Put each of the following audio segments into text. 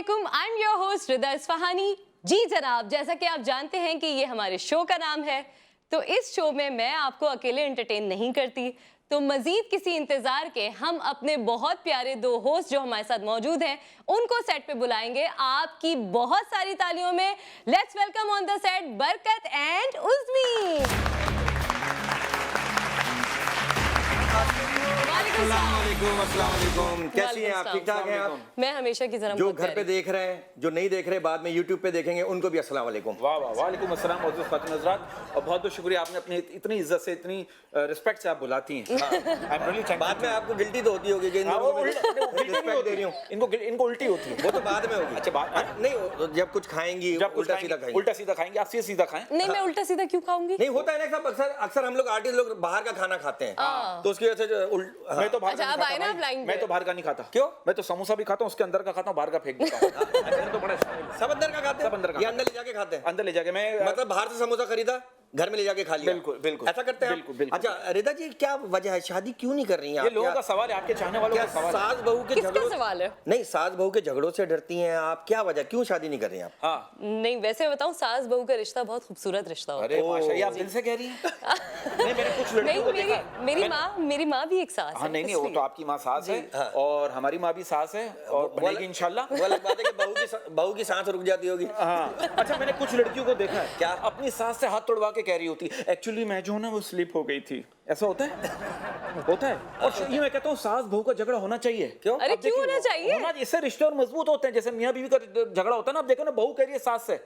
अस्सलामुअलैकुम, I am your host Rida Isfahani. जी जनाब, जैसा कि आप जानते हैं कि ये हमारे शो का नाम है, तो इस शो में मैं आपको अकेले एंटरटेन नहीं करती, तो मजीद किसी इंतजार के हम अपने बहुत प्यारे दो होस्ट जो हमारे साथ मौजूद हैं उनको सेट पे बुलाएंगे। आपकी बहुत सारी तालियों में let's welcome on the set बरकत एंड उज़्मी। अस्सलामुअलैकुम, कैसी हैं आप? ठीक ठाक हैं आप? मैं हमेशा की तरह जो घर पे देख रहे हैं, जो नहीं देख रहे, बाद में यूट्यूब पे देखेंगे, उनको भी अस्सलाम वालेकुम। वाह वाह, वालेकुम अस्सलाम मौजूद खातून हज़रात, और बहुत बहुत शुक्रिया, आपने अपनी इतनी इज्जत से, इतनी रिस्पेक्ट से आप बुलाती हैं। बाद में आपको गिल्टी तो होती होगी कि रिस्पेक्ट दे रही हूँ, इनको उल्टी होती है। वो तो बाद में होगी। अच्छा, बात नहीं, जब कुछ खाएंगी उल्टा सीधा खाएंगी। उल्टा सीधा खाएंगे, आप सीधा खाएं। नहीं, मैं उल्टा सीधा क्यों खाऊंगी? नहीं होता है ना, अक्सर हम लोग आर्टिस्ट लोग बाहर का खाना खाते हैं, तो उसकी वजह से मैं तो बाहर अच्छा, का अब आए ना आप लाइन मैं तो बाहर का नहीं खाता। क्यों? मैं तो समोसा भी खाता हूँ, उसके अंदर का खाता हूँ, बाहर का फेंक देता हूँ। तो बड़ा सब अंदर का खाते हैं, सब अंदर का ये अंदर ले जाके खाते हैं। अंदर ले जाके मैं मतलब बाहर से समोसा खरीदा, घर में ले जाके खा लिया। बिल्कुल बिल्कुल ऐसा करते हैं आप? बिल्कुल बिल्कुल। अच्छा रिदा जी, क्या वजह है, शादी क्यों नहीं कर रही हैं आप? ये लोगों का सवाल है, आपके चाहने वालों का सवाल है। सास बहू के किसका झगड़ों सवाल है? नहीं, सास बहू के झगड़ों से डरती हैं आप, क्या वजह, क्यों शादी नहीं कर रही हैं आप? हाँ, नहीं, वैसे बताऊं, सास बहू का रिश्ता बहुत खूबसूरत रिश्ता होता है। अरे माशाल्लाह, आप दिल से कह रही हैं? नहीं, मैंने कुछ लड़कियों को देखा। मेरी माँ भी एक सास है। हाँ, नहीं, वो तो आपकी माँ सास है, हाँ। और हमारी माँ भी सास है, और बनेगी इंशाल्लाह। वो अलग बात है कि बहू की सांस रुक जाती होगी। हाँ, अच्छा, मैंने कुछ लड़कियों को देखा है, क्या? अपनी सास से हाथ तोड़वा के कह रही होती, एक्चुअली मैं जो हूं ना वो स्लिप हो गई थी। ऐसा होता है? होता है। और ये मैं कहता हूँ, सास बहू का झगड़ा होना चाहिए। क्यों? अरे क्यों होना चाहिए? इससे रिश्ते और मजबूत होते हैं। जैसे मियाँ बीवी का झगड़ा होता है ना, आप देखो ना, बहू कह रही है सास से,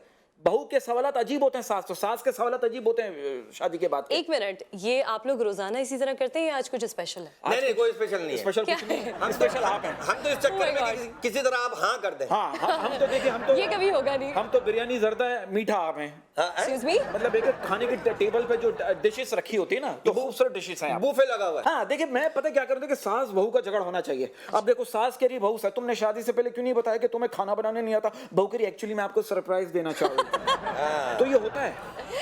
बहू के सवालात अजीब होते हैं सास, तो सास के सवालात अजीब होते हैं शादी के बाद। एक मिनट, ये आप लोग रोजाना इसी तरह करते हैं या आज कुछ स्पेशल है? नहीं, कोई स्पेशल नहीं है। स्पेशल कुछ नहीं है, स्पेशल आप हैं। हम तो इस चक्कर में किसी तरह आप हाँ कर दें। हाँ, हम तो देखिए, हम तो ये कभी होगा नहीं। हम तो बिरयानी जर्दा मीठा आप हैं। Excuse me? मतलब एक खाने की टेबल पे जो डिशेस रखी होती है ना, तो खूबसूरत डिशेस हैं। बूफे लगा हुआ है। हाँ, देखिए, मैं पता क्या कर दूं कि सास बहू का झगड़ा होना चाहिए। अब देखो, सास कह रही बहू से, तुमने शादी से पहले क्यों नहीं बताया कि तुम्हें खाना बनाने नहीं आता? बहू कह रही, एक्चुअली मैं आपको सरप्राइज देना चाहूँ। तो ये होता है।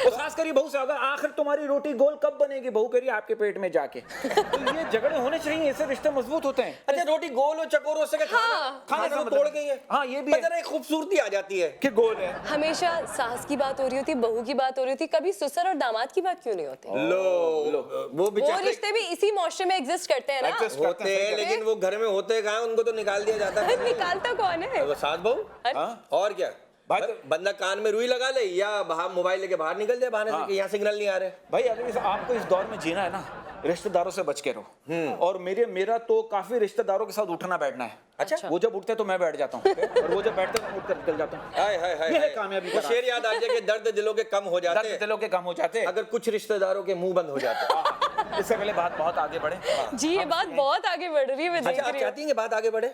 तो सास कह रही बहू से, अगर आखिर तुम्हारी रोटी गोल कब बनेगी? बहू कह रही आपके पेट में जाके। तो ये झगड़े होने चाहिए, इससे रिश्ते मजबूत होते हैं। अच्छा, रोटी गोल और चकोर से खाना का तोड़ गई है। हाँ, ये भी है। जरा एक खूबसूरती आ जाती है कि गोल है। हमेशा सास की बात हो रही होती, बहू की बात हो रही होती, कभी ससुर और दामाद की बात क्यों नहीं होती? लो, वो वो रिश्ते भी इसी मुआशरे में एग्जिस्ट करते हैं ना। होते हैं, लेकिन वो घर में होते कहाँ, उनको तो निकाल दिया जाता है। निकालता कौन है? वो सास बहू। और क्या बंदा कान में रुई लगा ले या बाहर मोबाइल लेके बाहर निकल जाए बहाने से कि यहाँ सिग्नल नहीं आ रहे। भाई, अगर आपको इस दौर में जीना है ना, रिश्तेदारों से बच के रहो। और मेरा तो काफी रिश्तेदारों के साथ उठना बैठना है। अच्छा, वो जब उठते तो मैं बैठ जाता हूँ, और वो जब बैठते तो उठ कर निकल जाता हूँ। ये है कामयाबी का वो शेर याद आ जाए कि दर्द दिलों के कम हो जाते हैं, दिलों के कम हो जाते अगर कुछ रिश्तेदारों के मुंह बंद हो जाते। इससे पहले बात बहुत आगे बढ़े। जी, ये बात बहुत आगे बढ़ रही है, मैं देख अच्छा, आप रही हूँ। चाहती हैं कि बात आगे बढ़े?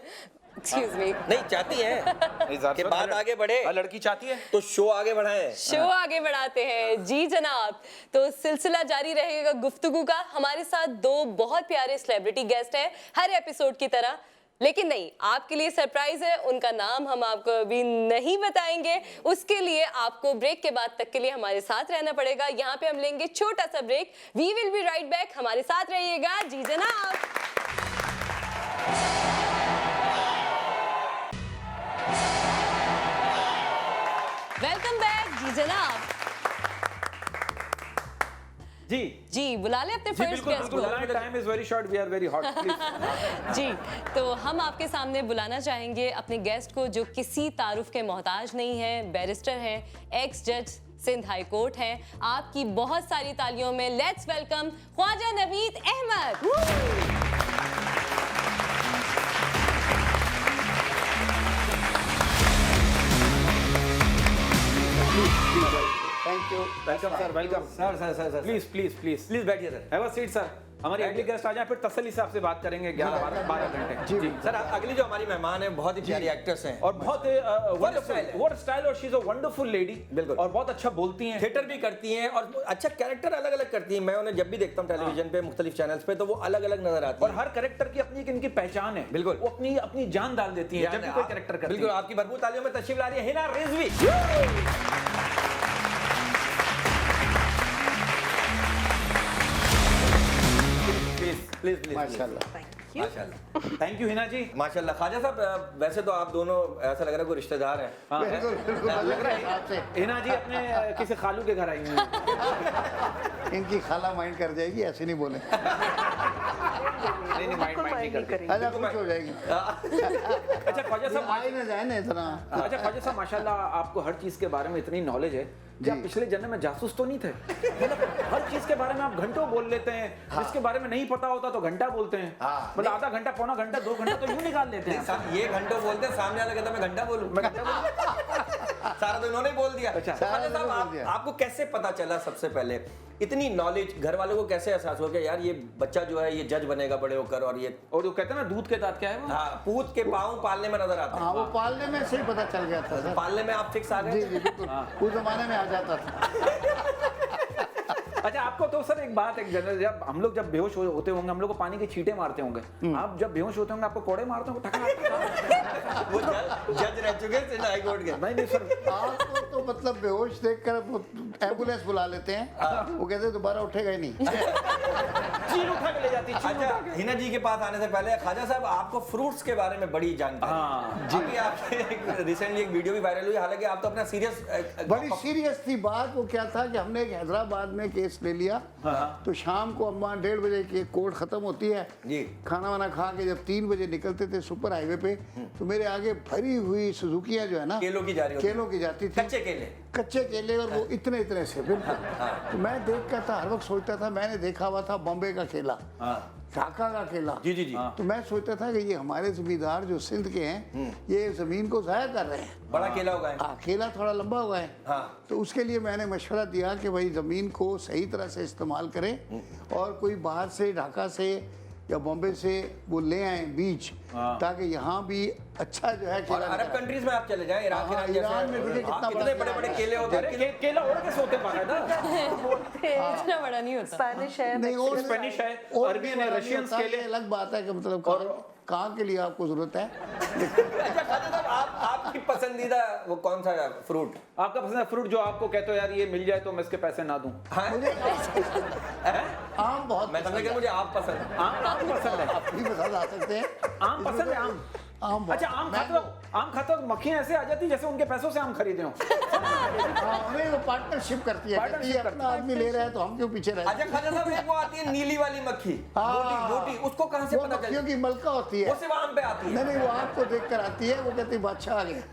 Excuse me. नहीं चाहती हैं कि बात आगे बढ़े? लड़की चाहती है तो शो आगे बढ़ाएं। शो आगे बढ़ाते हैं। जी जनाब, तो सिलसिला जारी रहेगा गुफ्तगू का। हमारे साथ दो बहुत प्यारे सेलिब्रिटी गेस्ट हैं हर एपिसोड की तरह, लेकिन नहीं, आपके लिए सरप्राइज है, उनका नाम हम आपको अभी नहीं बताएंगे। उसके लिए आपको ब्रेक के बाद तक के लिए हमारे साथ रहना पड़ेगा। यहाँ पे हम लेंगे छोटा सा break. We will be right back, हमारे साथ रहिएगा। जी जनाब। Welcome back. जी जनाब। जी, बुला ले अपने फर्स्ट गेस्ट को। Time is very short, we are very hot, please. जी, तो हम आपके सामने बुलाना चाहेंगे अपने गेस्ट को, जो किसी तारुफ के मोहताज नहीं है, बैरिस्टर हैं, एक्स जज सिंध हाई कोर्ट हैं। आपकी बहुत सारी तालियों में let's welcome Khwaja Naveed Ahmed. Thank you, welcome sir, welcome sir please बैठिए sir. Have a seat sir. हमारी अगली गेस्ट आ जाए, फिर तसल्ली से आपसे बात करेंगे 11-12 घंटे। जी सर, अगली जो हमारी मेहमान है बहुत ही प्यारी एक्ट्रेस हैं और बहुत व्हाट स्टाइल, और she is a wonderful lady. बिल्कुल, और बहुत अच्छा बोलती हैं, थिएटर भी करती हैं और अच्छा कैरेक्टर अलग अलग करती हैं। मैं उन्हें जब भी देखता हूँ टेलीविजन पे मुख्तलिफ चैनल्स पे, तो वो अलग अलग नजर आती और हर कैरेक्टर की अपनी इनकी पहचान है। बिल्कुल, वो अपनी जान डाल देती है जब भी कोई कैरेक्टर करती है। बिल्कुल, आपकी भरपूर तालियों में तशरीफ ला रही है हिना रिजवी। प्लीज माशाल्लाह। माशाल्लाह थैंक यू हिना जी। माशाल्लाह। ख्वाजा साहब वैसे तो आप दोनों ऐसा लग रहा है कोई रिश्तेदार हैं। बिल्कुल बिल्कुल लग रहा है आपसे हिना जी अपने किसी खालू के घर आई हुई हैं। इनकी खाला माइंड कर जाएगी, ऐसे नहीं बोले। नहीं माइंड नहीं करती। अच्छा खुश हो जाएगी। अच्छा ख्वाजा साहब आई ना जाए ना इतना। अच्छा ख्वाजा साहब माशाल्लाह आपको हर चीज के बारे में इतनी नॉलेज है कि आप पिछले जन्म में जासूस तो नहीं थे? मतलब हर चीज के बारे में आप घंटों बोल लेते हैं। जिसके बारे में नहीं पता होता तो घंटा बोलते हैं। मतलब आधा घंटा, पौना घंटा, 2 घंटा तो यूं निकाल लेते हैं। ये घंटों बोलते हैं, सामने वाला कहता है मैं घंटा बोलूं। मैं घंटा बोलूं। सारा तो इन्होंने बोल दिया। अच्छा। तो ख्वाजा साहब बोल दिया। आपको कैसे पता चला सबसे पहले इतनी नॉलेज, घर वालों को कैसे एहसास हो गया यार ये बच्चा जो है ये जज बनेगा बड़े होकर, और ये और वो कहते हैं ना दूध के दांत क्या है वो? हाँ पूत के पाँव पालने में नजर आता है। हाँ वो पालने में से ही पता चल गया था सर। पालने में आप फिक्स आ जी गए। जी बिल्कुल, उस जमाने में आ जाता था। अच्छा आपको तो सर एक बात, एक जनरल, जब हम लोग जब बेहोश होते होंगे हम लोग को पानी के छींटे मारते होंगे, आप जब बेहोश होते होंगे आपको कोड़े मारते होंगे ठका? वो जज रह चुके हैं हाई कोर्ट के। नहीं सर आपको तो मतलब बेहोश देखकर वो एम्बुलेंस बुला लेते हैं, वो कहते हैं दोबारा उठेगा ही नहीं। चीन उठा के ले जाती, चीन अच्छा उठा के। हिना जी के पास आने से पहले ख्वाजा साहब आपको फ्रूट्स के बारे में बड़ी जानकारी हाँ, जी। अभी आपके रिसेंटली एक वीडियो भी वायरल हुई, हालांकि आप तो अपना सीरियस बड़ी सीरियस थी बात। वो क्या था कि हमने एक हैदराबाद में केस ले लिया, तो शाम को अम्मा 1:30 बजे की कोर्ट खत्म होती है जी। खाना वाना खा के जब 3 बजे निकलते थे सुपर हाईवे पे, तो मेरे आगे भरी हुई सुजुकियां जो है ना केलों की जा रही होती केलों की जाती थी, कच्चे केले। कच्चे केले, और वो इतने इतने से बिल्कुल। तो मैं देख कर था, हर वक्त सोचता था, मैंने देखा हुआ था बॉम्बे का केला, ढाका का केला। जी जी जी। तो मैं सोचता था कि ये हमारे जमींदार जो सिंध के हैं ये जमीन को जाया कर रहे हैं, बड़ा केला होगा है। हाँ केला थोड़ा लंबा हुआ है। हाँ। तो उसके लिए मैंने मशवरा दिया कि भाई ज़मीन को सही तरह से इस्तेमाल करें, और कोई बाहर से ढाका से या बॉम्बे से वो ले आए बीज, ताकि यहाँ भी अच्छा जो है और केला अरब निकले। कंट्रीज में आप चले जाएं, ईरान हाँ, ईरान में देखिए कितना कितने बड़ा बड़े बड़े केला केले होते अरे हैं। केला ओढ़ के सोते बाकायदा। इतना बड़ा नहीं होता। स्पेनिश है, नहीं, और स्पेनिश है, और अरबियन भी है, वाला रशियंस नहीं होता, केले। ये अलग बात है कि मतलब कहाँ के लिए आपको जरूरत है। अच्छा ख्वाजा साहब आपकी पसंदीदा वो कौन सा फ्रूट? आपका पसंदीदा फ्रूट जो आपको कहते हो यार ये मिल जाए तो मैं इसके पैसे ना दूं? मुझे आम बहुत मैं समझ गया मुझे आप पसंद। आम पसंद है। आप भी पसंद आ सकते हैं। आम पसंद है, आम। आम बहुत- अच्छा आम खाते हो मक्खियां ऐसे आ जाती जैसे उनके पैसों से आम खरीदे हो। हाँ, नहीं वो पार्टनरशिप करती है, कहती है अपना आदमी ले रहा है तो हम क्यों पीछे रहे। अच्छा ख्वाजा साहब एक वो आती है नीली वाली मक्खी, मोटी मोटी, उसको कहाँ से वो पता मक्खियों चले? की मलका होती है। वो सिर्फ आम पे आती है। नहीं नहीं वो आपको देख कर आती है, वो कहती है बादशाह आ गए।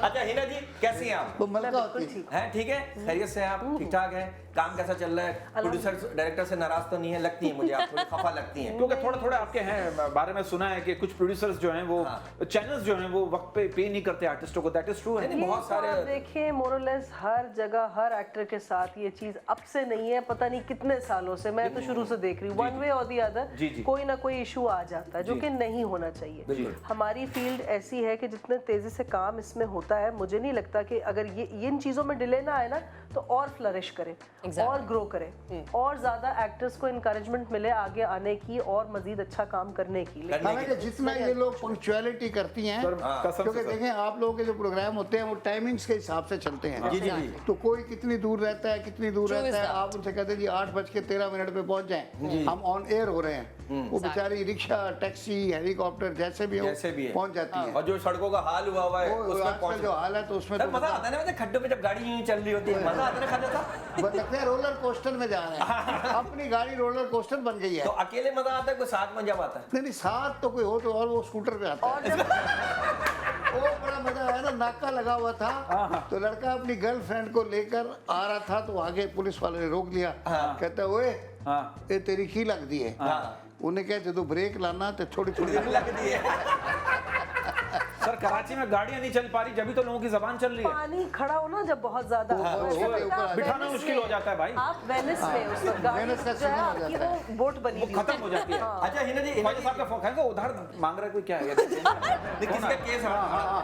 अच्छा हिना जी कैसी हैं आप? वो मलका होती है। हैं ठीक है, खैरियत से हैं आप? ठीक ठाक है? काम कैसा चल रहा है? प्रोड्यूसर डायरेक्टर से नाराज तो नहीं है? लगती है मुझे आप थोड़ी खफा लगती हैं। क्योंकि थोड़े थोड़े आपके हैं बारे में सुना है कि कुछ प्रोड्यूसर्स जो हैं वो चैनल्स जो हैं वो वक्त पे पे नहीं करते आर्टिस्टों को। दैट इज ट्रू है? नहीं, बहुत सारे आप देखिए मोरलेस हर जगह हर एक्टर के साथ ये चीज अब से नहीं है, पता नहीं कितने सालों से, मैं तो शुरू से देख रही हूँ, वन वे और दी जी, अदर जी। कोई ना कोई इशू आ जाता है जो कि नहीं होना चाहिए। हमारी फील्ड ऐसी है कि जितने तेजी से काम इसमें होता है, मुझे नहीं लगता कि अगर ये इन चीजों में डिले ना आए ना तो और फ्लरिश करे और ग्रो करे, और ज्यादा एक्टर्स को इनकरेजमेंट मिले आगे आने की और मजीद अच्छा काम करने की। लेकिन हालांकि जितना ये लोग पंक्चुअलिटी करती हैं, कसम क्योंकि से सर। देखें आप लोगों के जो प्रोग्राम होते हैं वो टाइमिंग्स के हिसाब से चलते हैं। जी, जी, जी। तो कोई कितनी दूर रहता है, कितनी दूर True रहता is है, that. आप उनसे कहते हैं जी 8:13 पे पहुंच जाएं, हम ऑन एयर हो रहे हैं, वो बेचारी रिक्शा, टैक्सी, हेलीकॉप्टर जैसे भी हो जैसे भी है पहुंच जाती है। और जो सड़कों का हाल हुआ हुआ है वो उसमें आजकल पहुंच जो हाल है तो उसमें सर तो मजा आता है ना, वैसे खड्डों में जब गाड़ी यूं चल रही होती है मजा आता है ना ख्वाजा साहब? लगता है रोलर कोस्टर में जा रहे हैं। अपनी गाड़ी रोलर कोस्टर बन गई है। तो अकेले मजा आता है, कोई साथ में जब आता है? नहीं नहीं साथ तो कोई हो तो, और वो स्कूटर पे आता है। और जब वो बड़ा मजा आया ना, नाका लगा हुआ था तो लड़का अपनी गर्लफ्रेंड को लेकर आ रहा था, तो आगे पुलिस वाले ने रोक लिया, कहता ओए ये तेरी की लगती है। उन्हें कहा जो ब्रेक लाना तो थोड़ी थोड़ी लगती है। सर कराची में गाड़ियां नहीं चल पा रही जब भी तो लोगों की जबान चल रही है। पानी खड़ा हो ना जब बहुत ज्यादा बिठाना मुश्किल हो जाता है भाई। आप वेनिस में उस वक्त गाड़ी वेनिस का जो है सीन हो आपकी जाता वो बोट बनी वो हुई खत्म हो जाती है। अच्छा हिना जी ख्वाजा साहब का फोन खाएगा, उधार मांग रहा है कोई, क्या है? किसी का केस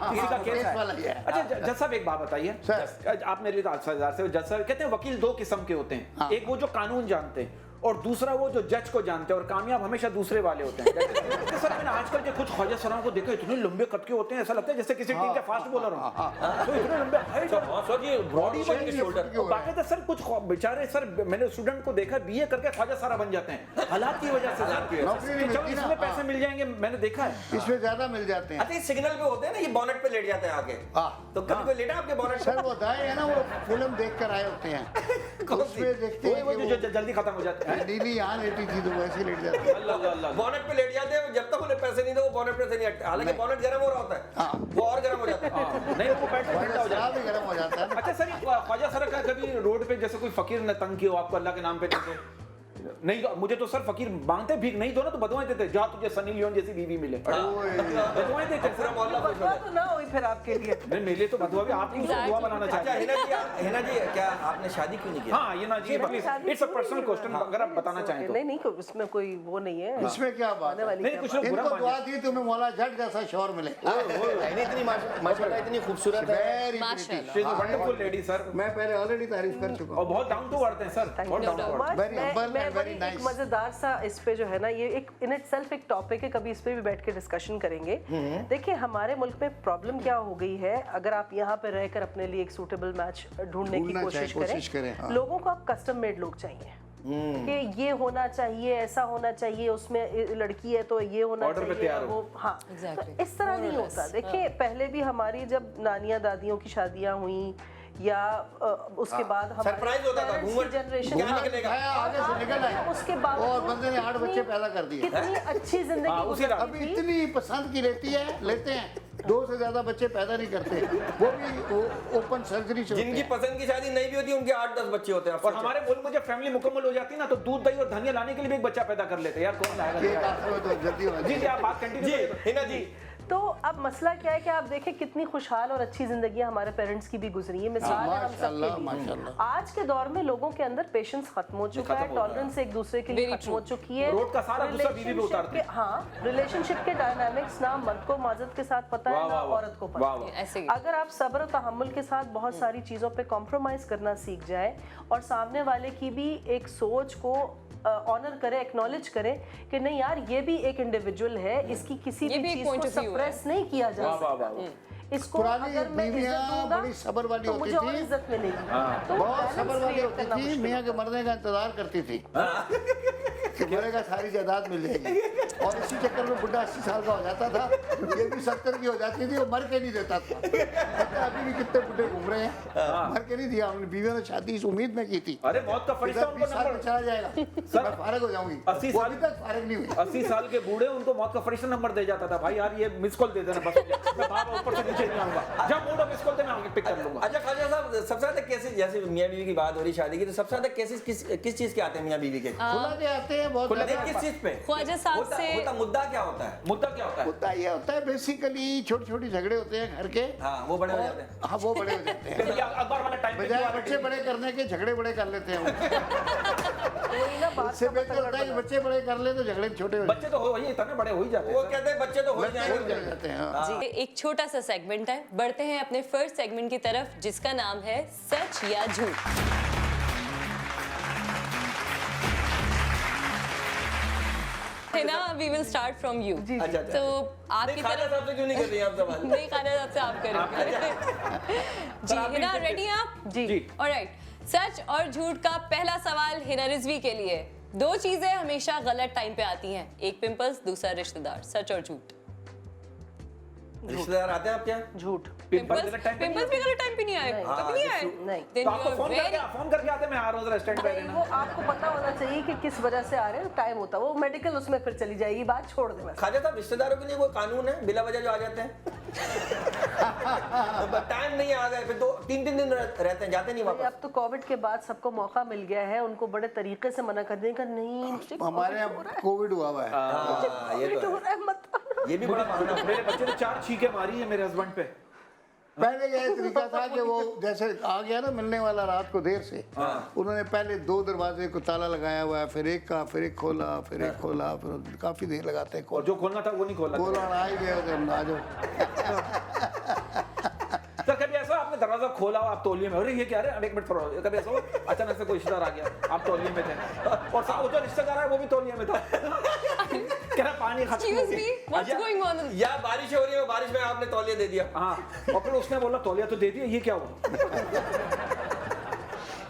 किसी का केस है। वाला ही है। अच्छा जज साहब एक बात बताइए, सर। आप मेरे लिए तो 8,000 से जज साहब कहते हैं वकील 2 किस्म के होते हैं, एक वो जो कानून जानते हैं और दूसरा वो जो जज को जानते हैं, और कामयाब हमेशा दूसरे वाले होते हैं। तो सर मैंने आजकल के कुछ ख्वाजा सराओं को देखा, इतने लंबे कद के होते हैं, ऐसा लगता है जैसे किसी टीम के फास्ट बॉलर हो। तो इतने लंबे हाइट और बॉडी बन शोल्डर। बाकी सर कुछ बेचारे सर मैंने स्टूडेंट को देखा बीए करके ख्वाजा सारा बन जाते हैं हालात की वजह से। नौकरी नहीं चलो मिलती ना। इसमें पैसे मिल जाएंगे, मैंने देखा है इसमें ज्यादा मिल जाते हैं। अच्छा ये सिग्नल पे होते हैं ना, ये बॉनेट पे लेट जाते हैं आके। तो कभी कोई लेटा आपके बॉनेट सर वो दाएं है ना, वो फिल्म देख कर आए होते हैं, उसमें देखते हैं वो कि जो जल्दी खत्म हो जाते हैं। नीली यहाँ लेटी थी तो वैसे लेट जाते हैं। अल्लाह अल्लाह। बॉनेट पे लेट जाते हैं, जब तक उन्हें पैसे नहीं दो वो बॉनेट पे से नहीं हटते। हालांकि बॉनेट गर्म हो रहा होता है, वो और गर्म हो जाता है। नहीं वो बैठ के ठंडा हो जाता है। भी गर्म हो जाता है। अच्छा सर ख्वाजा सर का कभी रोड पे जैसे कोई फकीर ने तंग किया हो आपको अल्लाह के नाम पे देते नहीं? मुझे तो सर फकीर मांगते भीख नहीं दो ना तो बदुआएं देते, जा तुझे सनी लियोन जैसी बीवी मिले, बदुआएं देते। पूरा मोहल्ला खुश हो बदुआ जाए। तो ना हुई फिर आपके लिए। नहीं मेरे लिए तो बदुआ भी, आप दुआ बनाना अच्छा चाहते हैं। हिना जी क्या आपने शादी क्यों नहीं की? हाँ ये ना जी please, it's a personal question, अगर आप बताना चाहें तो। नहीं नहीं उसमें कोई वो नहीं है, इसमें क्या बात आने है? वाली नहीं क्या कुछ बात। लोग बुरा इनको मान दुआ दी तुम्हें मौला जट जैसा शौहर मिले। इतनी माशाल्लाह इतनी खूबसूरत है। वेरी माशाल्लाह। She is a wonderful lady sir, मैं पहले ऑलरेडी तारीफ कर चुका और हूँ। बहुत डाउन टू अर्थ हैं सर, बहुत down to earth. Very humble मैं and very बड़ी nice. एक मजेदार सा इस पे जो है ना, ये एक इन इटसेल्फ एक टॉपिक है, कभी इस पे भी बैठ के डिस्कशन करेंगे। देखिए हमारे मुल्क में प्रॉब्लम क्या हो गई है, अगर आप यहाँ पे रहकर अपने लिए एक सूटेबल मैच ढूंढने की ढूंढना कोशिश चाहिए, कोशिश करें, हाँ। लोगों को आप कस्टम मेड लोग चाहिए कि ये होना चाहिए, ऐसा होना चाहिए, उसमें लड़की है तो ये होना Order पे चाहिए, तैयार हो। वो हाँ। Exactly. तो इस तरह नहीं होता। देखिए पहले भी हमारी जब नानियां दादियों की शादियां हुई या उसके बाद हमारे सरप्राइज होता था, parents की घूंघट जनरेशन क्या निकलेगा? आगे से निकल आए उसके बाद और बंदे ने 8 बच्चे पैदा कर दिए। कितनी अच्छी जिंदगी हाँ, उसी रात। अभी इतनी पसंद की लेते हैं 2 से ज्यादा बच्चे पैदा नहीं करते, वो भी ओपन सर्जरी से होते जिनकी हैं। पसंद की शादी नहीं भी होती उनके 8-10 बच्चे होते हैं। और हमारे मुल्क में जब फैमिली मुकम्मल हो जाती है ना तो दूध दही और धनिया लाने के लिए भी एक बच्चा पैदा कर लेते हैं यार, कौन लाएगा? एक आंख में तो जल्दी हो जी जाती जी आप बात कंटिन्यू जी करिए। हिना जी तो अब मसला क्या है कि आप देखें कितनी खुशहाल और अच्छी जिंदगी हमारे पेरेंट्स की भी गुजरी है, मिसाल है हम माशाल्लाह, सबके लिए। माशाल्लाह। आज के दौर में लोगों के अंदर पेशेंस खत्म हो चुका है, खत्म हो गया है। टॉलरेंस एक दूसरे के लिए Very खत्म हो चुकी है। रोड का सारा गुस्सा बीवी पे उतारते हैं। हाँ, रिलेशनशिप के डायनामिक्स ना मर्द को माजत के साथ पता है वाह, ना वाह, वाह। औरत को वाह, पता वाह। है। ऐसे ही। अगर आप सब्र और तहम्मुल के साथ बहुत सारी चीजों पे कॉम्प्रोमाइज करना सीख जाए और सामने वाले की भी एक सोच को ऑनर करे, एक्नॉलेज करे कि नहीं यार ये भी एक इंडिविजुअल है, इसकी किसी ये भी भी एक चीज point को of view है। सप्रेस नहीं किया जा वाह, वाह, सकता। वाह, इसको पुरानी अगर मैं इज्जत बीवियां दूंगा बड़ी सब्र वाली तो होती मुझे और थी। इज्जत मिलेगी। तो बहुत balance सब्र वाली create होती करना थी, मुश्किल मियाँ के होता है। मरने का इंतजार करती थी कि मरेगा सारी जायदाद मिल जाएगी, और इसी चक्कर में बुढ़ा 80 साल का हो जाता था, ये भी 70 की हो जाती थी, वो मर के नहीं देता था। पता है अभी भी कितने बुढ़े घूम रहे हैं, मर के नहीं दिया उन्होंने। बीवियों ने शादी इस उम्मीद में की थी अरे मौत का फरिश्ता उनको 20 साल में नंबर चला जाएगा, मैं फारिग हो जाऊंगी। 80 वो साल- अभी तक फारिग नहीं हुई। 80 साल के बूढ़े उनको मौत का फरिश्ता नंबर दे जाता था, भाई यार ये मिस कॉल दे देना बस, मैं बाहर ऊपर से नीचे नहीं आऊंगा, जब मूड मिस कॉल दे मैं आगे पिक कर लूंगा। अच्छा ख्वाजा साहब सबसे ज्यादा केसेस, जैसे मियां बीवी की बात हो रही शादी की, तो सबसे ज्यादा केसेस किस चीज के आते हैं मियां बीवी के? खुला के आते हैं बहुत खुला ज्यादा। किस चीज पे? ख्वाजा साहब होता मुद्दा क्या होता है? मुद्दा क्या होता है? होता ये होता है बेसिकली छोटे छोटे झगड़े होते हैं घर के। हाँ वो बड़े हो जाते हैं। हाँ वो बड़े हो जाते हैं, ये अखबार वाला टाइम बजाय बच्चे बड़े करने के झगड़े बड़े कर लेते हैं वो। वही ना बात इससे का बेहतर मतलब होता है कि बड़ा। बच्चे बड़े कर ले तो झगड़े छोटे हो बच्चे तो हो ही इतने बड़े हो ही जाते वो हैं। कहते हैं बच्चे तो हो जाएंगे। जाते हैं। हाँ। जी एक छोटा सा सेगमेंट है, बढ़ते हैं अपने फर्स्ट सेगमेंट की तरफ जिसका नाम है सच या झूठ। Heena we will start from you. अच्छा तो आपकी नहीं, ख्वाजा तरफ साहब से क्यों नहीं कर रही आप सवाल? नहीं खाना सबसे आप करेंगे। जी हिना रेडी हैं आप? जी ऑलराइट, सच और झूठ का पहला सवाल हिना रिजवी के लिए। 2 चीजें हमेशा गलत टाइम पे आती हैं, एक पिंपल्स, दूसरा रिश्तेदार, सच और झूठ। रिश्तेदार आते हैं आप क्या? झूठ। पिंपल गलत टाइम पे नहीं पिंपल्स भी गलत टाइम पे नहीं आए, कभी नहीं आए। नहीं। Then तो आपको you are very फोन करके आते मैं आ रहा हूँ जरा स्टैंड पे नहीं, रहना। वो आपको पता होना चाहिए कि किस वजह से आ रहे हैं, टाइम होता है वो मेडिकल, उसमें फिर चली जाएगी बात, छोड़ देना। ख्वाजा साहब रिश्तेदारों के लिए कोई कानून है बिला वजह जो आ जाते हैं? टाइम नहीं आ गए फिर 2-3 दिन रहते हैं, जाते नहीं वापस। अब तो कोविड के बाद सबको मौका मिल गया है, उनको बड़े तरीके से मना कर देने का, नहीं मुझे हमारे COVID हो रहा यहाँ कोविड हुआ हुआ है। हाँ, ये है, तो COVID हो है। रहा है, मत आना। ये भी बड़ा मामला है। मेरे बच्चे ने 4 छींके मारी है मेरे हस्बैंड पे। पहले यह तरीका था कि वो जैसे आ गया ना मिलने वाला रात को देर से, उन्होंने पहले 2 दरवाजे को ताला लगाया हुआ है, फिर एक का, फिर एक खोला, फिर एक खोला, फिर काफी देर लगाते हैं और जो खोलना था वो नहीं खोला। बोला आ ही गए थे हम, आ जाओ। सर कभी ऐसा आपने दरवाजा खोला आप तौलिए में, अरे ये क्या है, एक मिनट थोड़ा, कभी ऐसा हुआ अचानक से कोई रिश्तेदार आ गया, आप तौलिए में थे और साथ वो जो रिश्तेदार है वो भी तौलिए में था। कह रहा पानी खत्म हो Excuse me, गया। what's going on? या बारिश हो रही है, बारिश में आपने तौलिया दे दिया। हाँ, और फिर उसने बोला तौलिया तो दे दिया, ये क्या हुआ?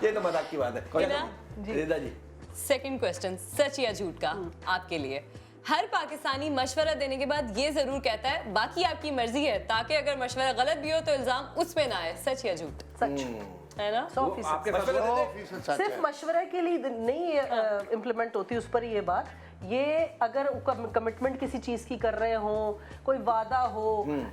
ये तो मजाक की बात है। हिना? रिदा जी, सेकंड क्वेश्चन, सच या झूठ का आपके लिए। हर पाकिस्तानी मशवरा देने के बाद ये जरूर कहता है बाकी आपकी मर्जी है, ताकि अगर मशवरा गलत भी हो तो इल्जाम उस पे ना आए। सच या झूठ? सच है ना? 100%। आपके साथ 100% सच सिर्फ है। मशवरे के लिए नहीं इम्प्लीमेंट होती उस पर ये बात। ये अगर कमिटमेंट किसी चीज की कर रहे हो, कोई वादा हो,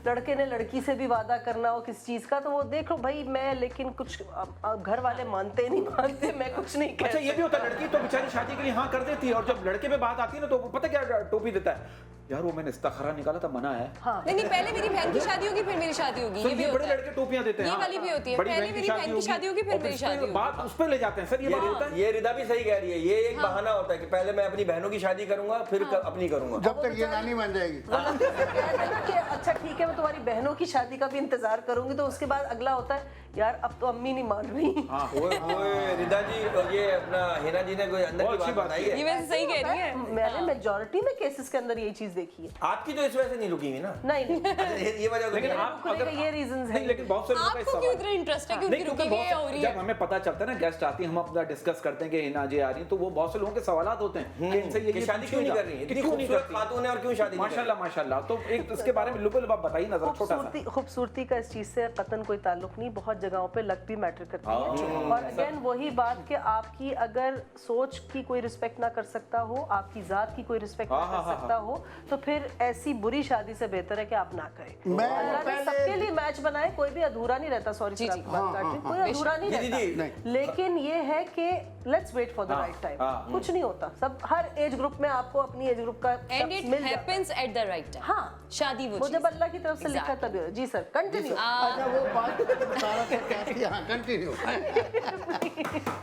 लड़के ने लड़की से भी वादा करना हो किसी चीज का, तो वो देख लो भाई मैं, लेकिन कुछ घर वाले मानते नहीं मानते, मैं कुछ नहीं कह अच्छा ये भी होता है, लड़की तो बेचारी शादी के लिए हाँ कर देती है और जब लड़के पे बात आती है ना तो वो पता क्या टोपी देता है, यार वो मैंने इस्ताखरा निकाला था, मना है। हाँ। नहीं, पहले मेरी बहन की शादी होगी फिर मेरी शादी होगी, सर ये भी ये बड़े होता है। लड़के टोपियां देते हैं। ये हाँ। वाली भी होती है, बड़ी पहले मेरी बहन की शादी होगी फिर और मेरी उस पे शादी होगी। बात उस पे ले जाते हैं सर, ये बात होता है। ये रिदा भी सही कह रही है, ये एक बहाना होता है कि पहले मैं अपनी बहनों की शादी करूंगा फिर अपनी करूंगा। जब तक ये नानी बन जाएगी। कहते हैं ना कि अच्छा ठीक है मैं तुम्हारी बहनों की शादी का भी इंतजार करूंगी, तो उसके बाद अगला होता है यार अब तो अम्मी नहीं मान रही। हाँ। ओए रिदा जी, और ये अपना हिना जी ने कोई अंदर की बहुत अच्छी बात बात बताई ये है। वैसे सही कह रही है। मैंने मेजॉरिटी में केसेस के अंदर यही चीज देखी है। आपकी तो इस वजह से नहीं रुकी हुई ना। नहीं नहीं अच्छा, ये वजह तो लेकिन नहीं है। आप रुकने अगर के ये reasons हैं। नहीं, लेकिन बहुत से लोगों का इस आपको क्यों सवाल इतना इंटरेस्ट है कि नहीं, उनकी क्योंकि रुकी हुई बहुत हो से- रही जब है? हमें पता चलता है ना गेस्ट आती है, हम अपना डिस्कस करते हैं कि हिना जी आ रही हैं, तो वो बहुत से लोगों के सवालात होते हैं कि इनसे कि शादी क्यों नहीं कर रही है, इतनी क्यों नहीं खूबसूरत करती खातून है और क्यों शादी नहीं कर रही? माशाल्लाह माशाल्लाह। तो एक इसके बारे में लुबुल आप बताइए ना जरा, छोटा सा। खूबसूरती का इस चीज से कतन कोई ताल्लुक नहीं, बहुत जगहों पे लक भी मैटर करती है। और अगेन वही बात कि आपकी अगर सोच की कोई रिस्पेक्ट ना कर सकता हो, आपकी जात की कोई रिस्पेक्ट ना कर सकता हो, तो फिर ऐसी बुरी शादी से बेहतर है कि आप ना करें। मैं अल्लाह ने पहले- सबके लिए मैच बनाए, कोई भी अधूरा नहीं रहता। सॉरी जी, जी। कोई अधूरा नहीं जी, जी, रहता, लेकिन ये है कि let's wait for the right time. कुछ नहीं होता, सब हर एज ग्रुप में आपको अपनी एज ग्रुप का एंड इट मिल जाता है। Happens at the right time. हाँ, शादी वो वो चीज़ जब अल्लाह की तरफ से लिखा है तभी। जी सर कंटिन्यू। अच्छा वो बात बता रहा था क्या थी? हाँ कंटिन्यू।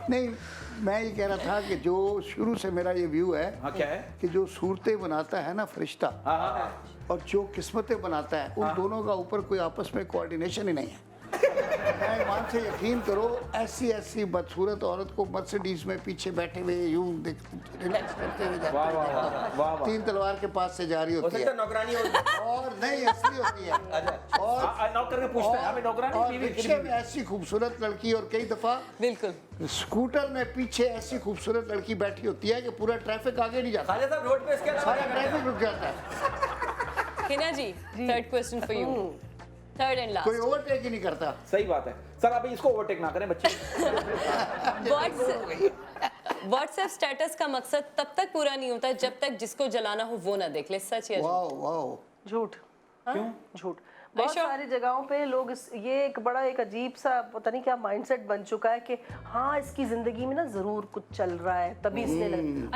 नहीं मैं ये कह रहा था कि जो शुरू से मेरा ये व्यू है हाँ क्या है? कि जो सूरतें बनाता है ना फरिश्ता हाँ हाँ और जो किस्मतें बनाता है, उन दोनों का ऊपर कोई आपस में कोऑर्डिनेशन ही नहीं है। मैं ईमान से यकीन करो, ऐसी ऐसी बदसूरत औरत को मर्सिडीज में पीछे बैठे हुए यूं रिलैक्स करते हुए वाह वाह वाह जाते वाह वाह। तीन तलवार के पास से जा रही हो होती सकता है है नौकरानी हो। और नहीं असली होती है। और नौकर के पूछते हैं हमें नौकरानी और बीवी रिक्शे में ऐसी खूबसूरत लड़की, और कई दफा बिल्कुल। स्कूटर में पीछे ऐसी खूबसूरत लड़की बैठी होती है कि पूरा ट्रैफिक आगे नहीं जाता, खालिद साहब रोड पे इसके अलावा सारा क्या करते ट्रैफिक रुक जाता है, Hina ji, third question for you, third and कोई लास्ट। ओवरटेक ही नहीं करता। सही बात है सर, आप इसको ओवरटेक ना करें बच्चे। व्हाट्सएप स्टेटस का मकसद तब तक पूरा नहीं होता जब तक जिसको जलाना हो वो ना देख ले। सच या झूठ? Wow wow. झूठ। क्यों? झूठ। बहुत sure? सारी जगहों पे लोग ये एक बड़ा एक अजीब सा पता नहीं क्या माइंडसेट बन चुका है कि हाँ इसकी जिंदगी में ना जरूर कुछ चल रहा है तभी इसने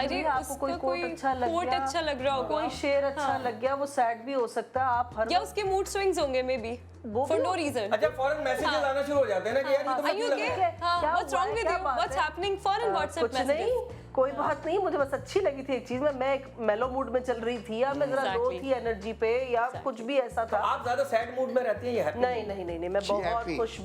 अरे आपको कोई उसका कोट कोई अच्छा लग कोट गया, अच्छा लग रहा होगा। कोई शेर अच्छा लग गया, वो सैड भी हो सकता है। आप हर या उसके मूड स्विंग्स होंगे मे बी वो फॉर भी नो हो- रीजन। अच्छा फौरन मैसेजेस आना शुरू हो जाते हैं ना कि यार ये तो Are you मतलब okay? है। हाँ, क्या what's हुआ wrong है, with क्या you? बात What's है? happening? Foreign WhatsApp कुछ नहीं, messages. कोई बात नहीं, मुझे बस अच्छी लगी थी एक चीज में, मैं एक मेलो मूड में चल रही थी या मैं जरा लो Exactly. थी एनर्जी पे या कुछ भी ऐसा था। आप ज्यादा सैड मूड में रहती हैं या हैप्पी? नहीं नहीं नहीं नहीं, मैं बहुत happy. खुश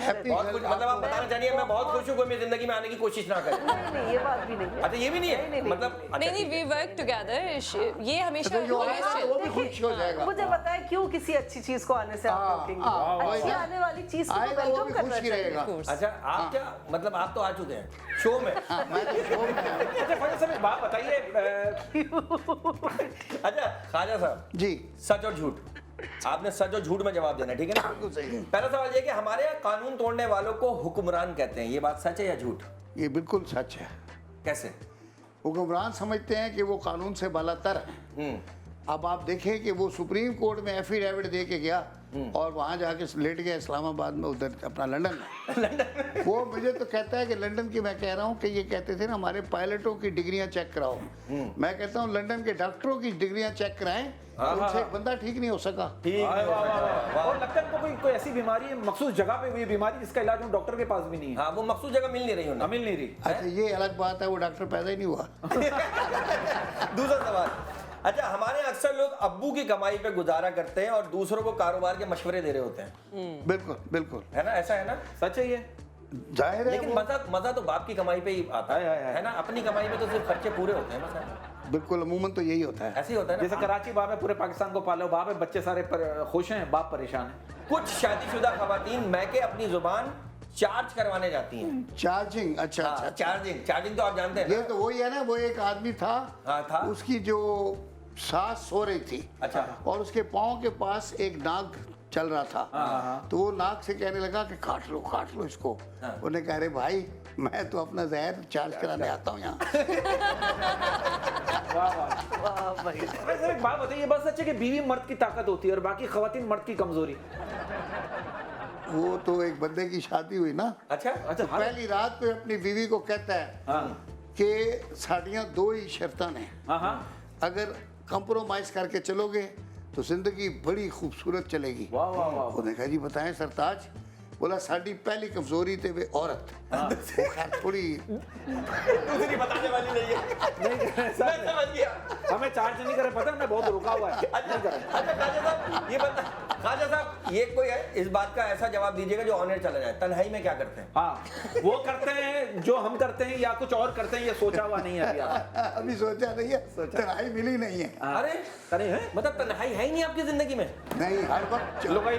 रहती हूँ। बहुत कुछ मतलब आप बताना चाहिए मैं बहुत खुश हूँ, कोई मेरी जिंदगी में आने की कोशिश ना करे। नहीं नहीं, ये बात भी नहीं है। अच्छा ये भी नहीं है नहीं, नहीं, मतलब अच्छा, नहीं नहीं, वी वर्क टुगेदर। ये हमेशा तो जो आएगा वो भी खुश हो जाएगा। मुझे पता है क्यों किसी अच्छी चीज को आने से आप रोकेंगे। अच्छी आने वाली चीज को आएगा वो वेलकम भी करना खुश ही चाहिए। रहेगा। अच्छा आप क्या मतलब आप तो आ चुके हैं शो में। हाँ, मैं तो शो में हूँ। अच्छा फौजी साहब एक बात बताइए, अच्छा ख्वाजा साहब, जी सच और झूठ, आपने सच और झूठ में जवाब देना है, ठीक है ना? बिल्कुल सही है। पहला सवाल ये कि हमारे यहाँ कानून तोड़ने वालों को हुक्मरान कहते हैं, ये बात सच है या झूठ? ये बिल्कुल सच है। कैसे? हुक्मरान समझते हैं कि वो कानून से बालातर है। अब आप देखें कि वो सुप्रीम कोर्ट में एफिडेविट दे के गया और वहां जाके लेट गया इस्लामाबाद में, उधर अपना लंदन में। वो मुझे तो कहता है कि लंदन की, मैं कह रहा हूँ कि ये कहते थे ना हमारे पायलटों की डिग्रियां चेक कराओ, मैं कहता हूँ लंदन के डॉक्टरों की डिग्रियां चेक कराएं, उनसे एक बंदा ठीक नहीं हो सका। ठीक वाह, वाह, वाह, वाह। और लगता है उनको कोई ऐसी बीमारी है, मखसूस जगह पे हुई बीमारी जिसका इलाज उन डॉक्टर के पास भी नहीं है, हाँ वो मखसूस जगह मिल नहीं रही उन्हें। मिल नहीं रही। अच्छा ये अलग बात है, वो डॉक्टर पैदा ही नहीं हुआ। दूसरा सवाल, अच्छा, हमारे यहाँ अक्सर लोग अब्बू की कमाई पे गुजारा करते हैं और दूसरों को कारोबार के मशवरे दे रहे होते हैं, बिल्कुल बिल्कुल है ना? ऐसा है ना? सच है ये। जाहिर है लेकिन वो- मजा तो बाप की कमाई पे ही आता है ना? अपनी कमाई में तो सिर्फ खर्चे पूरे होते हैं बस। बिल्कुल अमूमन तो यही होता है। ऐसे ही होता है जैसे ना? कराची बाप है, पूरे पाकिस्तान को पालो बाप है, बच्चे सारे खुश हैं, बाप परेशान है। कुछ शादीशुदा खवातीन मैके अपनी जुबान चार्ज करवाने जाती हैं। चार्जिंग, अच्छा हाँ, अच्छा। चार्जिंग तो आप जानते हैं ये ना? तो वही है ना, वो एक आदमी था, हाँ, था। उसकी जो सास सो रही थी, अच्छा। और उसके पाँव के पास एक नाग चल रहा था, तो वो नाग से कहने लगा कि काट लो इसको। हाँ। उन्हें कह रहे भाई मैं तो अपना जहर चार्ज कराने आता हूँ यहाँ। वाह वाह। वाह भाई। वैसे एक बात बताइए, बस सच है कि बीवी मर्द की ताकत होती है और बाकी खवातीन मर्द की कमजोरी। वो तो एक बंदे की शादी हुई ना, अच्छा, अच्छा हाँ। पहली रात पे अपनी बीवी को कहता है हाँ कि साड़ियाँ दो ही शर्तां हैं, हाँ हाँ। अगर कंप्रोमाइज करके चलोगे तो जिंदगी बड़ी खूबसूरत चलेगी। वाह वाह वाह। उन्होंने कहा जी बताएं सरताज। बोला साड़ी पहली कमजोरी थे वे औरत, वो खैर थोड़ी दूसरी बताने वाली नहीं है। मैं समझ गया। हमें चार्ज नहीं करे, पता है, हमने बहुत रुका हुआ है। अच्छा, ख्वाजा साहब ये बता, ख्वाजा साहब ये कोई है इस बात का ऐसा जवाब दीजिएगा जो ऑन एयर चला जाए, तन्हाई में क्या करते हैं? हाँ, वो करते हैं जो हम करते हैं या कुछ और करते हैं, ये सोचा हुआ नहीं है अभी आपने। अभी सोचा नहीं है, तन्हाई मिली नहीं है। अरे अरे हैं? मतलब तन्हाई है ही नहीं आपकी जिंदगी में? नहीं, हर वक्त लुगाई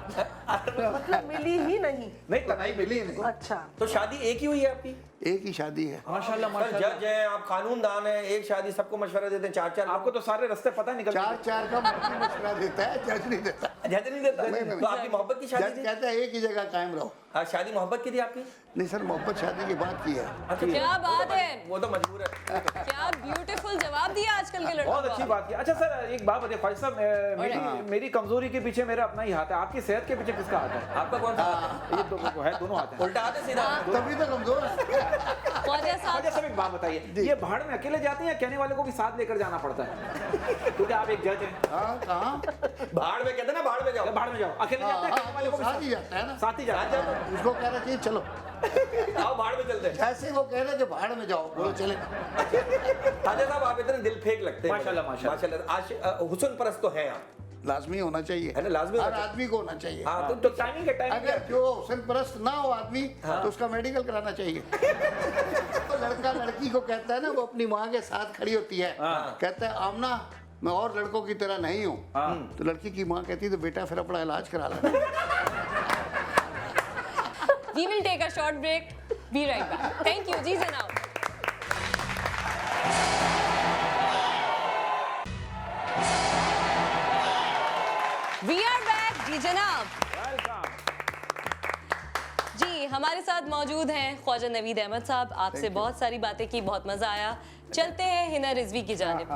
मतलब मिली ही नहीं। नहीं, तनाई मिली नहीं। अच्छा। तो शादी एक ही हुई है आपकी? एक ही शादी है। माशाल्लाह सर माशाल्लाह। जज हैं आप, कानूनदान हैं, एक शादी सबको मशवरा देते हैं, चार आपको तो सारे रास्ते पता निकल चार का मशवरा देता है, जज नहीं देता। जज नहीं देता? नहीं। तो आपकी मोहब्बत की शादी जज थी? कहता है एक ही जगह कायम रहो। हाँ, शादी मोहब्बत की थी आपकी? नहीं सर, मोहब्बत शादी के बाद की है। अच्छा, क्या बात है। वो तो मजबूर है। क्या ब्यूटीफुल जवाब दिया आजकल के लड़कों बहुत को। अच्छी बात की। अच्छा सर एक बात बताइए ख्वाजा साहब, मेरी कमजोरी के पीछे मेरा अपना ही हाथ है, आपकी सेहत के पीछे किसका हाथ है? आपका कौन सा? ये तो है, दोनों हाथ हैं। उल्टा हाथ है सीधा हाथ? तभी तो कमजोर है। ख्वाजा साहब, ख्वाजा साहब एक बात बताइए, ये भाड़ में अकेले जाते हैं या कहने वाले को भी साथ लेकर जाना पड़ता है? क्योंकि आप एक जज हैं। हाँ कहाँ? भाड़ में कहते हैं ना, भाड़ में जाओ। भाड़ में जाओ, अकेले जाते हैं, कहने वाले को भी साथ ही जाता है ना। साथ ही जाते हैं। उसको कह रहे थे चलो, आओ भाड़ में चलते हैं। जैसे वो कह रहे थे भाड़ में जाओ, बोलो चले। खाजा साहब आप इतने दिल फेंक लगते हैं। माशाल्लाह, माशाल्लाह। आज हुस्न परस्त तो हैं आप, लाजमी होना चाहिए, है ना? लाजमी हर होना चाहिए। आदमी को होना चाहिए। हाँ, तो टाइमिंग के टाइम अगर जो हुस्न परस्त ना हो आदमी, तो उसका मेडिकल कराना चाहिए। तो लड़का लड़की को कहता है ना, वो अपनी माँ के साथ खड़ी होती है, कहता है आमना मैं और लड़कों की तरह नहीं हूँ, तो लड़की की माँ कहती है तो बेटा फिर अपना इलाज करा लेना। we will take a short break. Be right back. Thank you, जी जनाब। We are back, जी जनाब। जी हमारे साथ मौजूद हैं ख्वाजा नवीद अहमद साहब। आपसे बहुत सारी बातें की, बहुत मजा आया। चलते हैं हिना रिजवी की जानिब।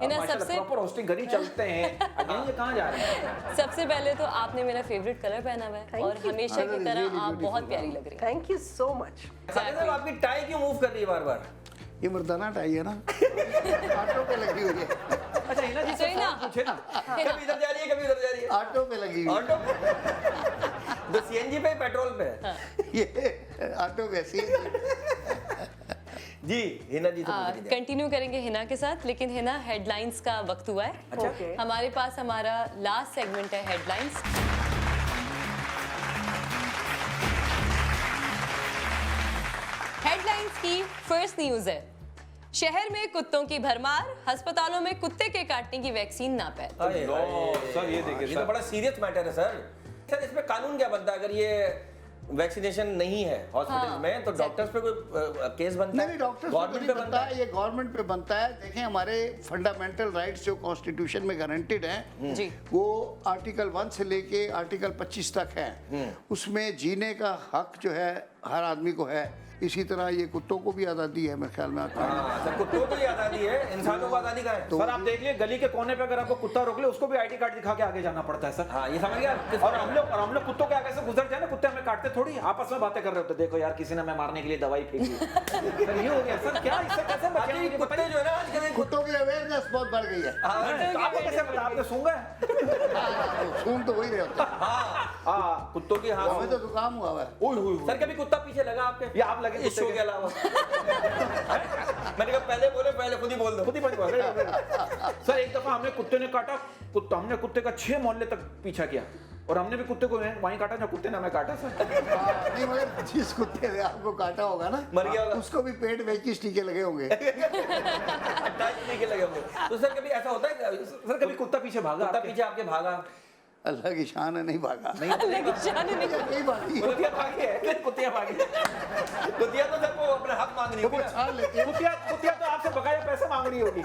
हिना सबसे प्रॉपर होस्टिंग करी, चलते हैं। अगेन ये कहाँ जा रहे हैं? सबसे पहले तो आपने मेरा फेवरेट कलर पहना हुआ है Thank और you. हमेशा की Really तरह आप beautiful. बहुत प्यारी लग रही हैं। Thank you so much. खाजा साहब आपकी टाई क्यों मूव कर रही है बार बार? ये मर्दाना टाई है ना, ऑटो पे लगी हुई है। अच्छा हिना जी तो से हिना, पूछे ना। कभी इधर जा रही है, कभी उधर जा रही है। ऑटो पे लगी हुई ऑटो तो सीएनजी पे पेट्रोल पे है? है। ये ऑटो पे ऐसी है। जी हिना जी से पूछ लीजिए। कंटिन्यू करेंगे हिना के साथ, लेकिन हिना हेडलाइंस का वक्त हुआ है। अच्छा। Okay. हमारे पास हमारा लास्ट सेगमेंट है हेडलाइंस। हेडलाइंस की फर्स्ट न्यूज है, शहर में कुत्तों की भरमार, अस्पतालों में कुत्ते के काटने की वैक्सीन नापैद। अरे सर ये देखिए ये तो सर। बड़ा सीरियस मैटर है सर। सर इसमें कानून क्या बनता है अगर ये वैक्सीनेशन नहीं है हॉस्पिटल हाँ, में, तो डॉक्टर्स पे कोई केस बनता है? नहीं डॉक्टर गवर्नमेंट पे बनता है, ये गवर्नमेंट पे बनता है। देखें हमारे फंडामेंटल राइट्स जो कॉन्स्टिट्यूशन में गारंटेड हैं, जी वो आर्टिकल 1 से लेके आर्टिकल 25 तक है। उसमें जीने का हक जो है हर आदमी को है, इसी तरह ये कुत्तों को भी आज़ादी है मेरे ख्याल में। हाँ, सर कुत्तों को ही आज़ादी है, इंसानों को आज़ादी कहाँ है? सर आप देख लिए गली के कोने पे अगर आपको कुत्ता रोक ले, उसको भी आईडी कार्ड दिखा के आगे जाना पड़ता है सर। हाँ ये समझ गया। और हम लोग कुत्तों के आगे से गुजर जाए ना, कुत्ते हमें काटते थोड़ी, आपस में बातें कर रहे होते, देखो यार किसी ने हमें मारने के लिए दवाई फेंकी। सर ये हो गया सर, क्या इससे कैसे बचें? बाकी कुत्ते जो है ना आजकल ये कुत्तों की अवेयरनेस बहुत बढ़ गई है। तो आपको कैसे पता? आपने सूंघा है? सुन तो वही रहे होते हैं। हाँ कुत्तों की हाँ हमें तो जुकाम हुआ है। ओए होए सर कभी कुत्ता पीछे लगा आपके? या आप लगे इस शो के अलावा? मैंने कहा पहले बोले, पहले खुद ही बोल दो। खुद ही बोल दो। सर एक दफा हमने कुत्ते ने काटा, हमने कुत्ते का 6 मोहल्ले तक पीछा किया और हमने भी कुत्ते को वहीं काटा जहाँ कुत्ते ने हमें काटा सर। नहीं मगर जिस कुत्ते ने आपको काटा होगा ना, मर गया होगा। उसको भी पेट में 21 टीके लगे होंगे। 28 टीके लगे होंगे। तो सर कभी ऐसा होता है, सर कभी कुत्ता पीछे भागा? कुत्ता पीछे आपके भागा? अल्लाह की शान है, नहीं भागा। लेकिन जाने नहीं नहीं भागी। कुत्तियाँ भागी है, कुत्तियाँ भागी। कुतिया तो सबको अपना हक मांगनी होगी ना। छान लेते हैं, कुत्तियाँ तो आपसे बकाया पैसे मांग रही होगी।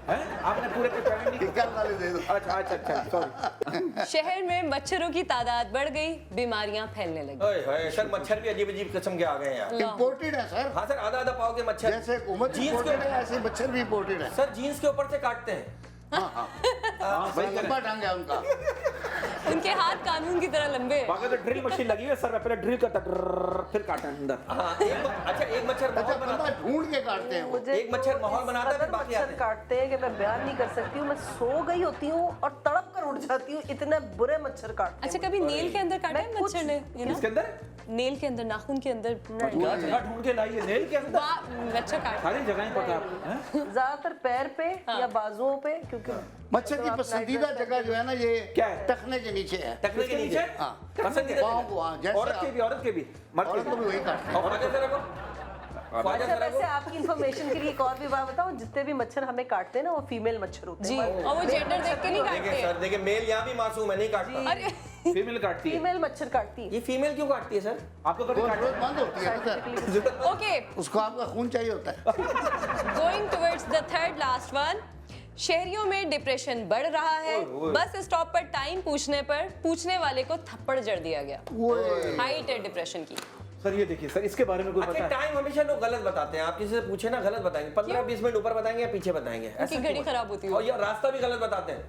हैं? आपने पूरे पे पेमेंट नहीं निकाल वाले दे दो। अच्छा सॉरी। शहर में मच्छरों की तादाद बढ़ गई, बीमारियां फैलने लगी। ओए होए, सर मच्छर भी अजीब अजीब किस्म के आ गए हैं यार। इम्पोर्टेड है सर, हाँ सर, आधा आधा पाव के मच्छर। जैसे हुकूमत जीन्स इम्पोर्टेड के है ऐसे मच्छर भी इम्पोर्टेड है। सर जीन्स के ऊपर से काटते हैं। लंबा टांग है उनका। उनके हाथ कानून की तरह लंबे हैं। बाकी तो ड्रिल मशीन लगी है सर, मैं पहले ड्रिल करता फिर काटा अंदर। हाँ, अच्छा एक मच्छर अच्छा माहौल बंदा बनाता ढूंढ के काटते हैं वो। मुझे एक मच्छर माहौल बनाता है, फिर अगर बाकी मच्छर आते हैं। काटते हैं कि मैं बयान नहीं कर सकती हूँ। मैं सो गई होती हूँ और तड़प कर उठ जाती हूँ, इतने बुरे मच्छर काटते अच्छा हैं कभी नेल के अंदर काटा है मैं कुछ- मच्छर ने? you know? इसके अंदर नेल के अंदर, नाखून के अंदर क्या जगह ढूंढ के लाई है नेल के अंदर? मच्छर काट। सारी जगहें पता है आपको, हैं? ज्यादातर पैर पे या बाजुओं पे, क्योंकि मच्छर की आप पसंदीदा नाइट जगह जो है ना, ये क्या है? टखने के नीचे है। टकने के नीचे। हाँ, पसंदीदा पाँव को, हाँ, जैसे औरत के भी मर्द औरत के को भी। भी वही काटते हैं। और ख्वाजा सर को, ख्वाजा अच्छा, सर को वैसे आपकी इंफॉर्मेशन के लिए एक और भी बात बताऊं, जितने भी मच्छर हमें काटते हैं ना, वो फीमेल मच्छर होते जी, हैं। और वो जेंडर देख के नहीं देखिए काटते सर, देखिए मेल यहाँ भी मासूम है, नहीं काटता। अरे फीमेल काटती है। फीमेल मच्छर काटती है ये फीमेल क्यों काटती है सर? आपको कभी वो काटा? रोज बंद होती है ना सर, Scientifically। ओके, उसको आपका खून चाहिए होता है। Going towards the third last one. शहरियों में डिप्रेशन बढ़ रहा है। बस स्टॉप पर टाइम पूछने पर पूछने वाले को थप्पड़ जड़ दिया गया। हाइट है डिप्रेशन की। सर ये देखिए सर, इसके बारे में कोई अच्छा पता है? टाइम हमेशा लोग गलत बताते हैं। आप किसी से पूछे ना, गलत बताएंगे। 15-20 मिनट ऊपर बताएंगे या पीछे बताएंगे। उनकी घड़ी खराब होती है। और ये रास्ता भी गलत बताते हैं।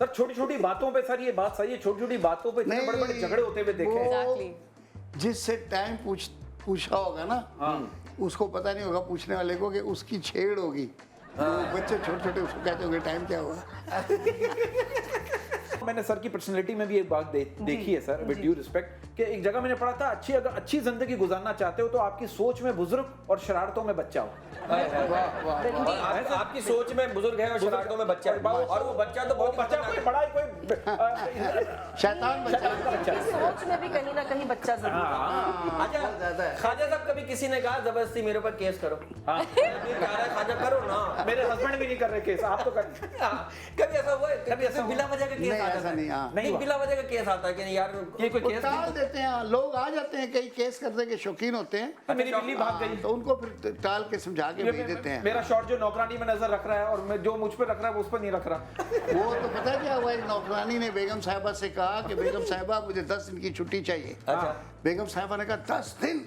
सर छोटी छोटी बातों पे, सर ये बात सही है, छोटी छोटी बातों पे इतने बड़े बड़े झगड़े होते हुए देखे हैं। Exactly. जिससे टाइम पूछा होगा ना, उसको पता नहीं होगा पूछने वाले को कि उसकी छेड़ होगी। वो बच्चे छोटे छोटे उसको कहते होंगे टाइम क्या हुआ। मैंने सर की पर्सनालिटी में भी एक बात देखी है सर, विद ड्यू रिस्पेक्ट, कि एक जगह मैंने पढ़ा था, अगर अच्छी जिंदगी गुजारना चाहते हो तो आपकी सोच में बुजुर्ग और शरारतों में बच्चा हो। आपकी सोच में बुजुर्ग है और शरारतों में बच्चा है। और वो बच्चा तो बहुत बच्चा कोई बड़ा कोई शैतान बच्चा। आपकी सोच में भी कहीं ना कहीं बच्चा जरूर है। अच्छा ज्यादा है। ख्वाजा साहब, कभी किसी ने कहा जबरदस्ती मेरे ऊपर केस करो? ख्वाजा करो ना। मेरे हस्बैंड भी नहीं कर रहे केस, आप तो कर। कभी ऐसा हुआ है? कभी ऐसा बिला वजह का केस नहीं, आता ऐसा है? नहीं, हाँ। नहीं, बिला वजह का केस आता है कि नहीं यार ये कोई वो केस टाल देते हैं, लोग आ जाते हैं, कई केस करने के शौकीन होते हैं, मेरी बिल्ली भाग गई, तो उनको फिर टाल के समझा के भेज देते हैं। मेरा शॉट जो नौकरानी में नजर रख रहा है और मैं जो मुझ पे रख रहा है वो उस पर नहीं रख रहा। वो तो पता है क्या हुआ, एक नौकरानी ने बेगम साहिबा से कहा कि बेगम साहिबा मुझे 10 दिन की छुट्टी चाहिए। अच्छा। बेगम साहिबा ने कहा 10 दिन?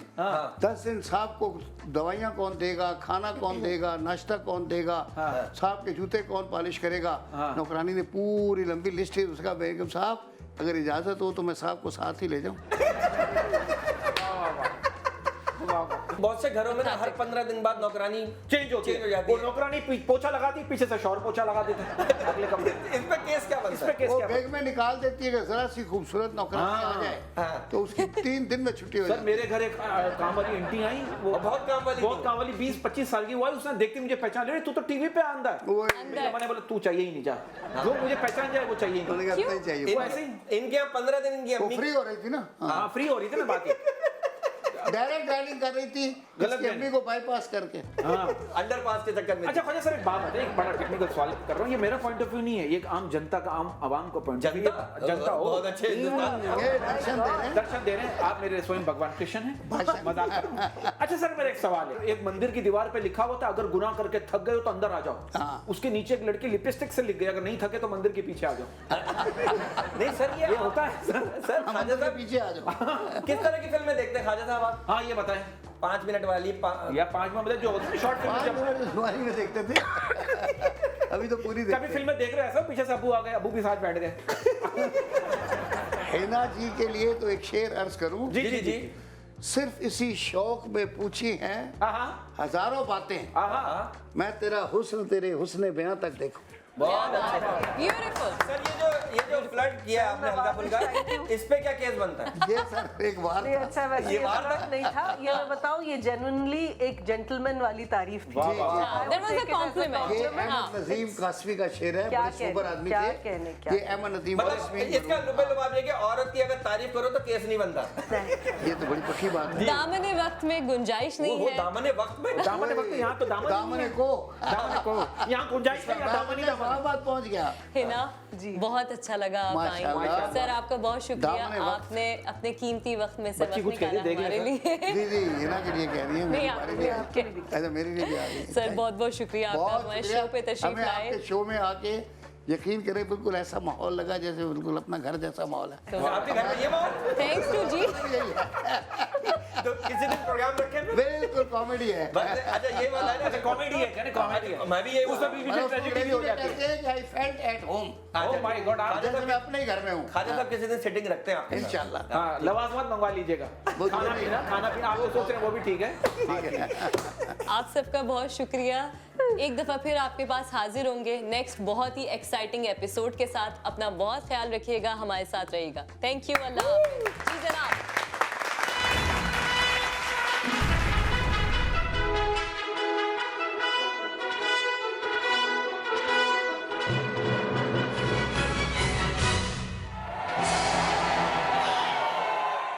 10 दिन साहब को दवाइयाँ कौन देगा, खाना कौन देगा, नाश्ता कौन देगा, साहब के जूते कौन पॉलिश करेगा। नौकरानी ने पूरी लंबी लिस्ट ही, उसका बेगम साहब अगर इजाजत हो तो मैं साहब को साथ ही ले जाऊं। बहुत से घरों में ना हर 15 दिन बाद नौकरानी चेंज होती हो है। जाती वो है। नौकरानी पोछा लगाती, पीछे से शौर पोछा लगा देते हैं अगले कमरे। इस पे केस क्या बनता इस पे है? केस वो क्या? बैग में निकाल देती है कि जरा सी खूबसूरत नौकरानी आ जाए, तो उसकी 3 दिन में छुट्टी हो सर जाए। मेरे घर एक काम वाली आंटी आई, वो बहुत काम वाली बहुत काम वाली 20-25 साल की, वो आई, उसने देखती मुझे पहचान ले, तू तो टीवी पे आंदा है। वो मैंने बोला तू चाहिए ही नहीं, जा जो मुझे पहचान जाए वो चाहिए ही नहीं। उन्होंने कहा, नहीं चाहिए। वो ऐसे ही इनके यहाँ 15 दिन इनकी वो अम्मी फ्री हो रही थी ना, हाँ फ्री हो रही थी ना बात ये। डायरेक्ट ड्राइविंग कर रही थी गलत उसकी अम्मी को बाईपास करके। हाँ अंडरपास के चक्कर में। अच्छा ख्वाजा सर एक बात है, एक बड़ा टेक्निकल सवाल कर रहा हूँ, ये मेरा पॉइंट ऑफ व्यू नहीं है, ये एक आम जनता का, आम आवाम का पॉइंट ऑफ व्यू। जनता हो, बहुत अच्छे हिंदुस्तान। ये दर्शन दे रहे हैं। दर्शन दे रहे हैं आप, मेरे स्वयं भगवान कृष्ण हैं, मजाक कर रहा हूं। अच्छा सर मेरा एक सवाल है, एक मंदिर की दीवार पे लिखा हुआ था अगर गुनाह करके थक गए हो तो अंदर आ जाओ। हाँ। उसके नीचे एक लड़की लिपस्टिक से लिख गई अगर नहीं थके तो मंदिर के पीछे आ जाओ। नहीं सर, ये होता है सर? सर हम ख्वाजा अंदर के साहब पीछे आ जाओ। किस तरह की फिल्में देखते हैं ख्वाजा साहब आप? हाँ ये बताएं, 5 मिनट वाली या 5 में मतलब जो होती है शॉर्ट फिल्म, 5 जब मिनट जुबानी में देखते थे, अभी तो पूरी कभी देखते हैं। फिल्में देख रहे हैं ऐसा पीछे से अबू आ गए, अबू भी साथ बैठ गए। हेना जी के लिए तो एक शेर अर्ज करूं, जी जी जी, सिर्फ इसी शौक में पूछी हैं हाँ हजारों बातें, हाँ, मैं तेरा हुस्न तेरे हुस्न बयां तक देखूं। ब्यूटीफुल। सर ये जो फ्लर्ट किया आपने हल्का फुल्का, इस पे क्या केस बनता है? ये सर एक बार नहीं, अच्छा वैसे ये ये बार बात नहीं था, ये मैं बताऊं, ये जेन्युइनली एक जेंटलमैन वाली तारीफ थी। That was a compliment. ये हाँ। अहमद नजीम कासवी का शेर है, क्या बड़े सोबर कहने, आदमी क्या थे। कहने, क्या ये अहमद नजीम मतलब इसका लुबे लुबाब ये कि औरत की अगर तारीफ करो तो केस नहीं बनता। ये तो बड़ी पक्की बात है। दामने वक्त में गुंजाइश नहीं वो है। दामने वक्त में दामन वक्त यहाँ तो दामन दामने को यहाँ गुंजाइश नहीं है, दामन ही दामन। इस्लामाबाद पहुंच गया। हिना जी बहुत अच्छा लगा आप आई। माशाल्लाह। सर आपका बहुत शुक्रिया, दामने वक्त। आपने अपने कीमती वक्त में से बच्ची वक्त कुछ कह रही है, निकाला देख ले हमारे लिए। जी जी हिना के लिए कह रही है, मेरी नहीं, बारी आपके भी लिए, आ आपके गई। अच्छा मेरे लिए भी आ गई। सर बहुत बहुत शुक्रिया आपका बहुत हमारे शुक्रिया। शो पे तशरीफ हमें लाए। आपके शो में आके यकीन करें बिल्कुल ऐसा माहौल लगा जैसे बिल्कुल अपना घर जैसा माहौल है। आपके घर में ये माहौल? थैंक्स टू जी। तो किसी दिन प्रोग्राम रखे ना? बिल्कुल कॉमेडी है। अच्छा ये वाला है ना, अच्छा कॉमेडी है, कहने कॉमेडी है। मैं भी ये उसमें बीच में ट्रेजेडी भी हो जाती है। I felt at home, oh my God, आप जैसे मैं अपने ही घर में हूँ। खाजा साहब किसी दिन सेटिंग रखते हैं आपके साथ। इंशाल्लाह। हाँ, लवाजमत मंगवा लीजिएगा। खाना पीना आप लोग सोच रहे हैं वो भी ठीक है। ठीक है। आप सबका बहुत शुक्रिया। एक दफा फिर आपके पास हाजिर होंगे नेक्स्ट बहुत ही एक्साइटिंग एपिसोड के साथ। अपना बहुत ख्याल रखिएगा, हमारे साथ रहिएगा। थैंक यू, अल्लाह हाफिज़। जी जनाब।